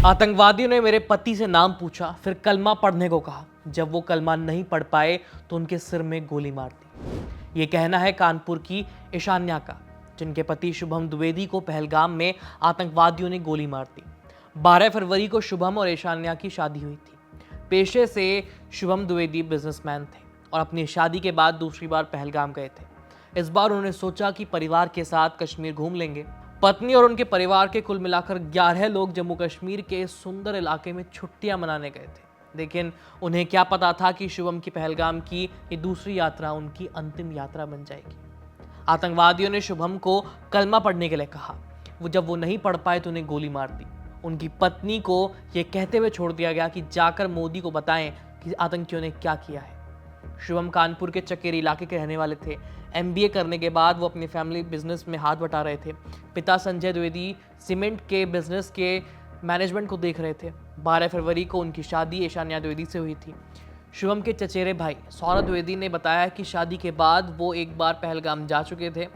आतंकवादियों ने मेरे पति से नाम पूछा, फिर कलमा पढ़ने को कहा। जब वो कलमा नहीं पढ़ पाए तो उनके सिर में गोली मार दी। ये कहना है कानपुर की ईशान्या का, जिनके पति शुभम द्विवेदी को पहलगाम में आतंकवादियों ने गोली मार दी। 12 फरवरी को शुभम और ईशान्या की शादी हुई थी। पेशे से शुभम द्विवेदी बिजनेसमैन थे और अपनी शादी के बाद दूसरी बार पहलगाम गए थे। इस बार उन्होंने सोचा कि परिवार के साथ कश्मीर घूम लेंगे। पत्नी और उनके परिवार के कुल मिलाकर 11 लोग जम्मू कश्मीर के इस सुंदर इलाके में छुट्टियां मनाने गए थे। लेकिन उन्हें क्या पता था कि शुभम की पहलगाम की ये दूसरी यात्रा उनकी अंतिम यात्रा बन जाएगी। आतंकवादियों ने शुभम को कलमा पढ़ने के लिए कहा। जब वो नहीं पढ़ पाए तो उन्हें गोली मार दी। उनकी पत्नी को यह कहते हुए छोड़ दिया गया कि जाकर मोदी को बताएं कि आतंकियों ने क्या किया है। शुभम कानपुर के चकेरी इलाके के रहने वाले थे। MBA करने के बाद वो अपनी फैमिली बिजनेस में हाथ बटा रहे थे। पिता संजय द्विवेदी सीमेंट के बिजनेस के मैनेजमेंट को देख रहे थे। 12 फरवरी को उनकी शादी ईशान्या द्विवेदी से हुई थी। शुभम के चचेरे भाई सौरभ द्विवेदी ने बताया कि शादी के बाद वो एक बार पहलगाम जा चुके थे।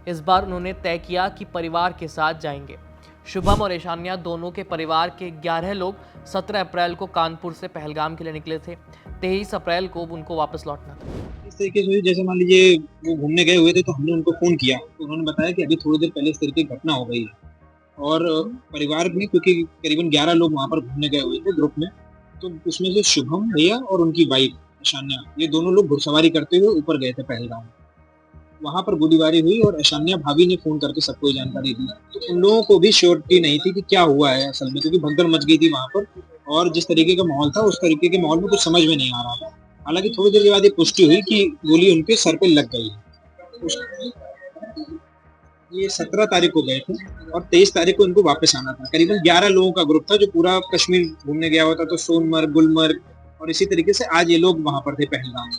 इस बार उन्होंने तय किया कि परिवार के साथ जाएंगे। शुभम और ईशान्या दोनों के परिवार के 11 लोग 17 अप्रैल को कानपुर से पहलगाम के लिए निकले थे। 23 अप्रैल को उनको वापस लौटना था। इस तरीके से जैसे मान लीजिए वो घूमने गए हुए थे तो हमने उनको फ़ोन किया, तो उन्होंने बताया कि अभी थोड़ी देर पहले इस तरीके की घटना हो गई है। और परिवार में क्योंकि करीबन 11 लोग वहाँ पर घूमने गए हुए थे ग्रुप में, तो उसमें से शुभम भैया और उनकी वाइफ ईशान्या, ये दोनों लोग घुड़सवारी करते हुए ऊपर गए थे पहलगाम। वहाँ पर गोलीबारी हुई और ईशान्या भाभी ने फ़ोन करके सबको ये जानकारी दी। तो उन लोगों को भी श्योरिटी नहीं थी कि क्या हुआ है असल में, क्योंकि भगदड़ मच गई थी वहाँ पर और जिस तरीके का माहौल था उस तरीके के माहौल में कुछ समझ में नहीं आ रहा था। हालांकि थोड़ी देर के बाद ये पुष्टि हुई कि गोली उनके सर पे लग गई है। ये 17 तारीख को गए थे और 23 तारीख को इनको वापस आना था। करीबन 11 लोगों का ग्रुप था जो पूरा कश्मीर घूमने गया हुआ था, तो सोनमर्ग, गुलमर्ग और इसी तरीके से आज ये लोग वहां पर थे पहलगाम।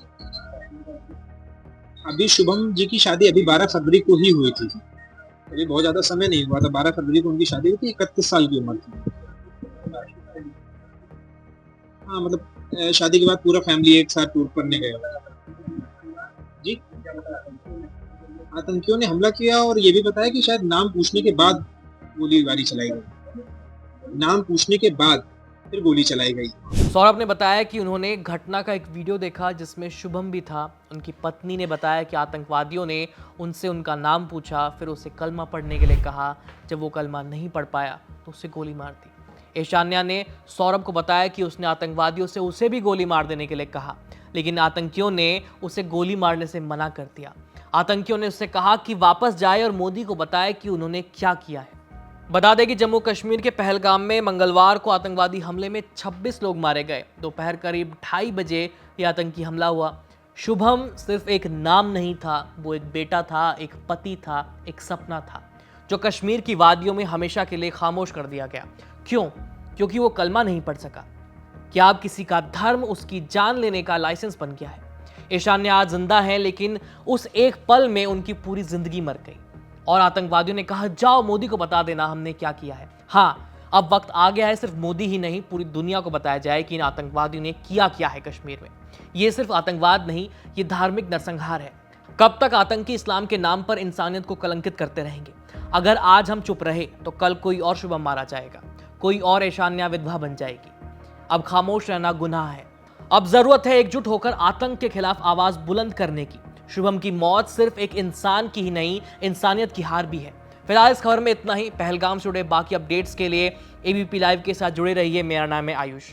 अभी शुभम जी की शादी अभी 12 फरवरी को ही हुई थी। अभी बहुत ज्यादा समय नहीं हुआ था। 12 फरवरी को उनकी शादी हुई थी। 31 साल की उम्र थी। हाँ, मतलब शादी के बाद पूरा फैमिली एक साथ टूर करने गया जी। आतंकियों ने हमला किया और ये भी बताया कि शायद नाम पूछने के बाद गोलीबारी चलाई गई। नाम पूछने के बाद फिर गोली चलाई गई। सौरभ ने बताया कि उन्होंने घटना का एक वीडियो देखा जिसमें शुभम भी था। उनकी पत्नी ने बताया कि आतंकवादियों ने उनसे उनका नाम पूछा, फिर उसे कलमा पढ़ने के लिए कहा। जब वो कलमा नहीं पढ़ पाया तो उसे गोली मार दी। ईशान्या ने सौरभ को बताया कि उसने आतंकवादियों से उसे भी गोली मार देने के लिए कहा, लेकिन आतंकियों ने उसे गोली मारने से मना कर दिया। आतंकियों ने उससे कहा कि वापस जाए और मोदी को बताए कि उन्होंने क्या किया है। बता दें कि जम्मू कश्मीर के पहलगाम में मंगलवार को आतंकवादी हमले में 26 लोग मारे गए। दोपहर करीब 2:30 बजे यह आतंकी हमला हुआ। शुभम सिर्फ एक नाम नहीं था, वो एक बेटा था, एक पति था, एक सपना था, जो कश्मीर की वादियों में हमेशा के लिए खामोश कर दिया गया। क्यों? क्योंकि वो कलमा नहीं पढ़ सका। क्या अब किसी का धर्म उसकी जान लेने का लाइसेंस बन गया है? ईशान्या आज जिंदा है, लेकिन उस एक पल में उनकी पूरी जिंदगी मर गई। और आतंकवादियों ने कहा, जाओ मोदी को बता देना हमने क्या किया है। हाँ, अब वक्त आ गया है सिर्फ मोदी ही नहीं, पूरी दुनिया को बताया जाए कि इन आतंकवादियों ने किया क्या है कश्मीर में। ये सिर्फ आतंकवाद नहीं, ये धार्मिक नरसंहार है। कब तक आतंकी इस्लाम के नाम पर इंसानियत को कलंकित करते रहेंगे? अगर आज हम चुप रहे तो कल कोई और शुभम मारा जाएगा, कोई और ईशान्या विधवा बन जाएगी। अब खामोश रहना गुनाह है। अब जरूरत है एकजुट होकर आतंक के खिलाफ आवाज बुलंद करने की। शुभम की मौत सिर्फ एक इंसान की ही नहीं, इंसानियत की हार भी है। फिलहाल इस खबर में इतना ही। पहलगाम से जुड़े बाकी अपडेट्स के लिए ABP लाइव के साथ जुड़े रहिए। मेरा नाम है आयुष।